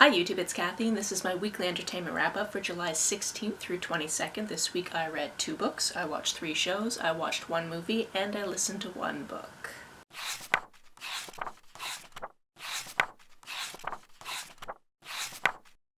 Hi YouTube, it's Kathy, and this is my weekly entertainment wrap-up for July 16th through 22nd. This week I read 2 books, I watched 3 shows, I watched 1 movie, and I listened to 1 book.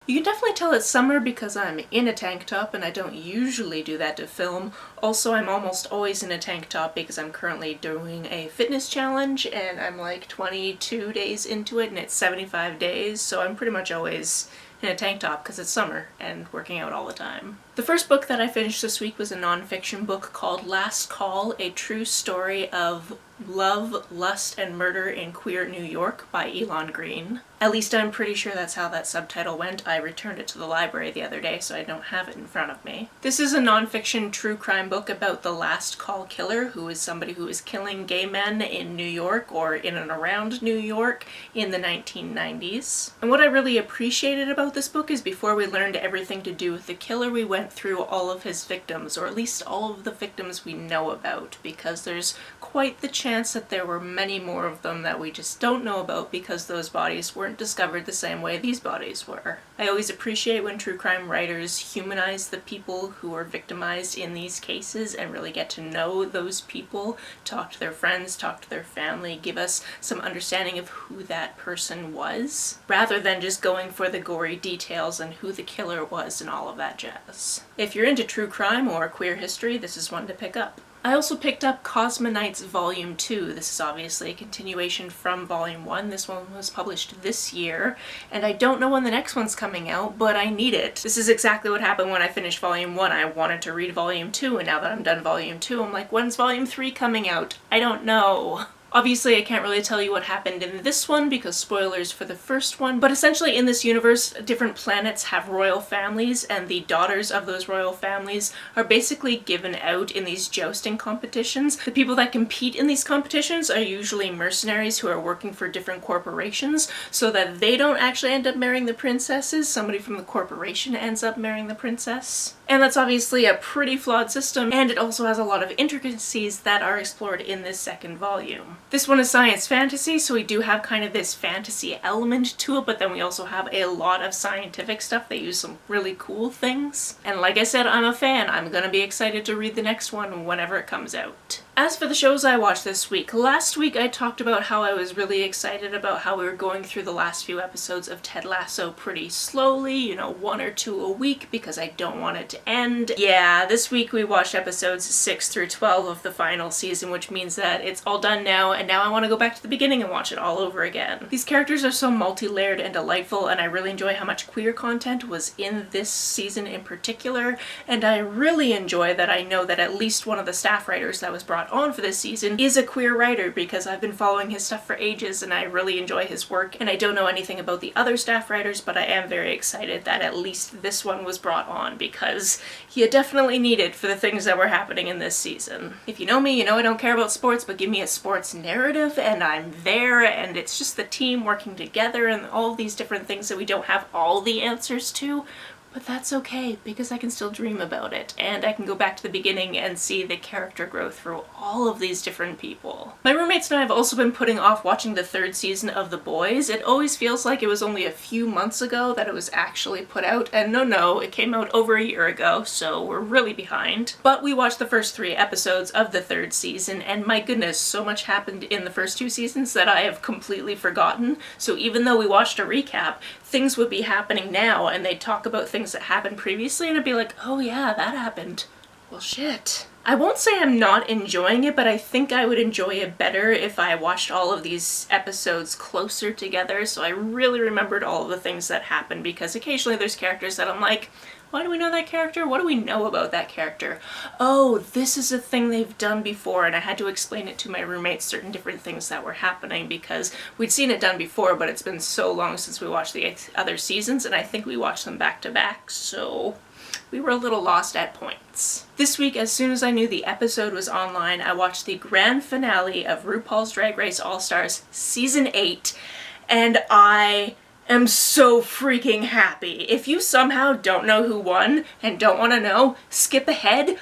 You can definitely tell it's summer because I'm in a tank top, and I don't usually do that to film. Also, I'm almost always in a tank top because I'm currently doing a fitness challenge, and I'm like 22 days into it, and it's 75 days, so I'm pretty much always in a tank top because it's summer and working out all the time. The first book that I finished this week was a non-fiction book called Last Call, A True Story of Love, Lust, and Murder in Queer New York by Elon Green. At least I'm pretty sure that's how that subtitle went. I returned it to the library the other day, so I don't have it in front of me. This is a non-fiction true crime book about the last call killer, who is somebody who is killing gay men in New York or in and around New York in the 1990s. And what I really appreciated about this book is before we learned everything to do with the killer, we went through all of his victims, or at least all of the victims we know about, because there's quite the chance that there were many more of them that we just don't know about because those bodies weren't discovered the same way these bodies were. I always appreciate when true crime writers humanize the people who are victimized in these cases and really get to know those people, talk to their friends, talk to their family, give us some understanding of who that person was, rather than just going for the gory details and who the killer was and all of that jazz. If you're into true crime or queer history, this is one to pick up. I also picked up Cosmoknights Volume 2. This is obviously a continuation from Volume 1. This one was published this year, and I don't know when the next one's coming out, but I need it. This is exactly what happened when I finished Volume 1. I wanted to read Volume 2, and now that I'm done Volume 2, I'm like, when's Volume 3 coming out? I don't know. Obviously, I can't really tell you what happened in this one because spoilers for the first one, but essentially in this universe, different planets have royal families, and the daughters of those royal families are basically given out in these jousting competitions. The people that compete in these competitions are usually mercenaries who are working for different corporations, so that they don't actually end up marrying the princesses. Somebody from the corporation ends up marrying the princess. And that's obviously a pretty flawed system, and it also has a lot of intricacies that are explored in this second volume. This one is science fantasy, so we do have kind of this fantasy element to it, but then we also have a lot of scientific stuff. They use some really cool things. And like I said, I'm a fan. I'm gonna be excited to read the next one whenever it comes out. As for the shows I watched this week, last week I talked about how I was really excited about how we were going through the last few episodes of Ted Lasso pretty slowly, you know, 1 or 2 a week because I don't want it to end. Yeah, this week we watched episodes 6 through 12 of the final season, which means that it's all done now, and now I want to go back to the beginning and watch it all over again. These characters are so multi-layered and delightful, and I really enjoy how much queer content was in this season in particular, and I really enjoy that I know that at least one of the staff writers that was brought on for this season is a queer writer, because I've been following his stuff for ages and I really enjoy his work, and I don't know anything about the other staff writers, but I am very excited that at least this one was brought on because he definitely needed for the things that were happening in this season. If you know me, you know I don't care about sports, but give me a sports narrative and I'm there, and it's just the team working together and all these different things that we don't have all the answers to. But that's okay, because I can still dream about it, and I can go back to the beginning and see the character growth through all of these different people. My roommates and I have also been putting off watching the 3rd season of The Boys. It always feels like it was only a few months ago that it was actually put out, and no, it came out over a year ago, so we're really behind. But we watched the first 3 episodes of the 3rd season, and my goodness, so much happened in the first 2 seasons that I have completely forgotten. So even though we watched a recap, things would be happening now, and they'd talk about things that happened previously, and I'd be like, oh yeah, that happened. Well, shit. I won't say I'm not enjoying it, but I think I would enjoy it better if I watched all of these episodes closer together, so I really remembered all of the things that happened, because occasionally there's characters that I'm like, why do we know that character? What do we know about that character? Oh, this is a thing they've done before, and I had to explain it to my roommates, certain different things that were happening, because we'd seen it done before, but it's been so long since we watched the other seasons, and I think we watched them back to back, so we were a little lost at points. This week, as soon as I knew the episode was online, I watched the grand finale of RuPaul's Drag Race All-Stars Season 8, and I am so freaking happy. If you somehow don't know who won and don't want to know, skip ahead,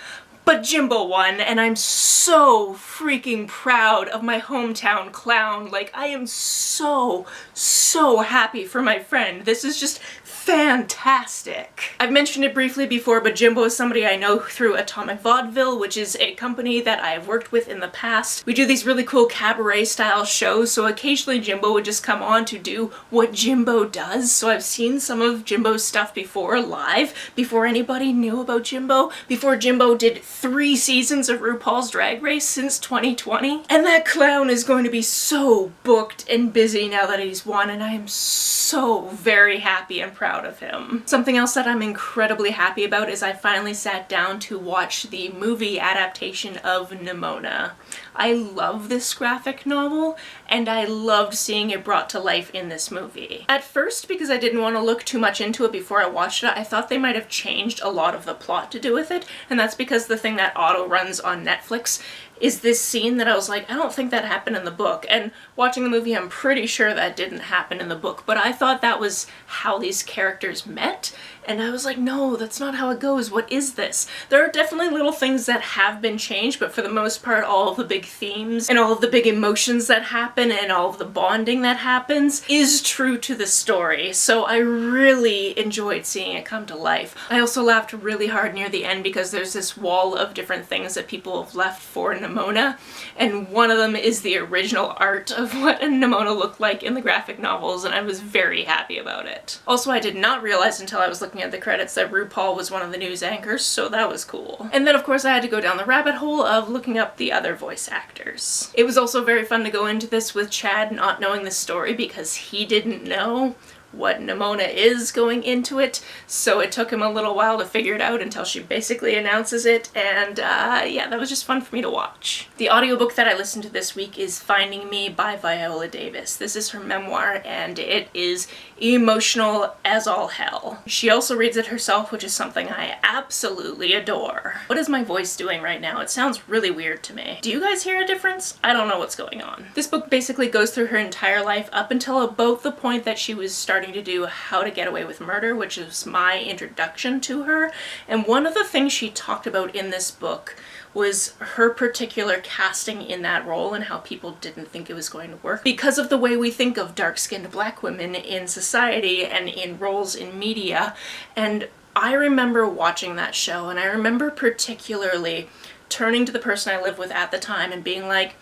But Jimbo won, and I'm so freaking proud of my hometown clown. Like, I am so happy for my friend. This is just fantastic. I've mentioned it briefly before, but Jimbo is somebody I know through Atomic Vaudeville, which is a company that I have worked with in the past. We do these really cool cabaret style shows, so occasionally Jimbo would just come on to do what Jimbo does. So I've seen some of Jimbo's stuff before live, before anybody knew about Jimbo, before Jimbo did 3 seasons of RuPaul's Drag Race since 2020. And that clown is going to be so booked and busy now that he's won, and I am so very happy and proud of him. Something else that I'm incredibly happy about is I finally sat down to watch the movie adaptation of Nimona. I love this graphic novel, and I loved seeing it brought to life in this movie. At first, because I didn't want to look too much into it before I watched it, I thought they might have changed a lot of the plot to do with it, and that's because the thing that auto runs on Netflix is this scene that I was like, I don't think that happened in the book. And watching the movie, I'm pretty sure that didn't happen in the book, but I thought that was how these characters met. And I was like, no, that's not how it goes. What is this? There are definitely little things that have been changed, but for the most part, all of the big themes and all of the big emotions that happen and all of the bonding that happens is true to the story. So I really enjoyed seeing it come to life. I also laughed really hard near the end because there's this wall of different things that people have left for Nimona, and one of them is the original art of what Nimona looked like in the graphic novels, and I was very happy about it. Also, I did not realize until I was looking at the credits that RuPaul was one of the news anchors, so that was cool. And then of course I had to go down the rabbit hole of looking up the other voice actors. It was also very fun to go into this with Chad not knowing the story because he didn't know what Nimona is going into it, so it took him a little while to figure it out until she basically announces it, and yeah, that was just fun for me to watch. The audiobook that I listened to this week is Finding Me by Viola Davis. This is her memoir, and it is emotional as all hell. She also reads it herself, which is something I absolutely adore. What is my voice doing right now? It sounds really weird to me. Do you guys hear a difference? I don't know what's going on. This book basically goes through her entire life up until about the point that she was starting to do How to Get Away with Murder, which is my introduction to her. And one of the things she talked about in this book was her particular casting in that role and how people didn't think it was going to work because of the way we think of dark-skinned black women in society and in roles in media. And I remember watching that show, and I remember particularly turning to the person I lived with at the time and being like,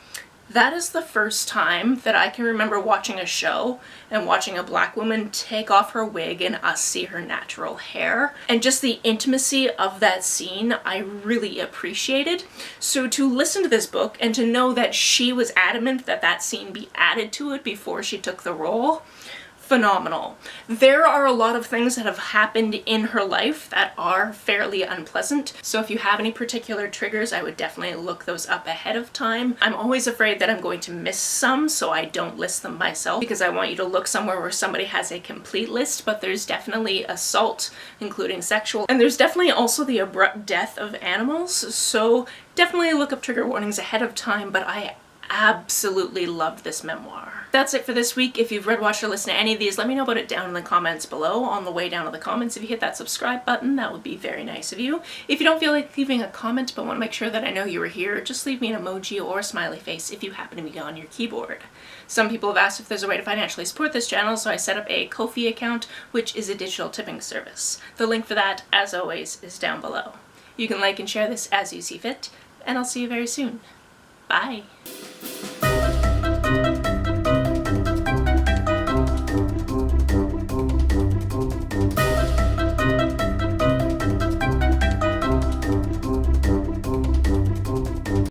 that is the first time that I can remember watching a show and watching a black woman take off her wig and us see her natural hair. And just the intimacy of that scene I really appreciated. So to listen to this book and to know that she was adamant that that scene be added to it before she took the role, phenomenal. There are a lot of things that have happened in her life that are fairly unpleasant, so if you have any particular triggers, I would definitely look those up ahead of time. I'm always afraid that I'm going to miss some, so I don't list them myself because I want you to look somewhere where somebody has a complete list, but there's definitely assault, including sexual, and there's definitely also the abrupt death of animals, so definitely look up trigger warnings ahead of time, but I absolutely loved this memoir. That's it for this week. If you've read, watched, or listened to any of these, let me know about it down in the comments below. On the way down to the comments, if you hit that subscribe button, that would be very nice of you. If you don't feel like leaving a comment but want to make sure that I know you were here, just leave me an emoji or a smiley face if you happen to be on your keyboard. Some people have asked if there's a way to financially support this channel, so I set up a Ko-fi account, which is a digital tipping service. The link for that, as always, is down below. You can like and share this as you see fit, and I'll see you very soon. Bye!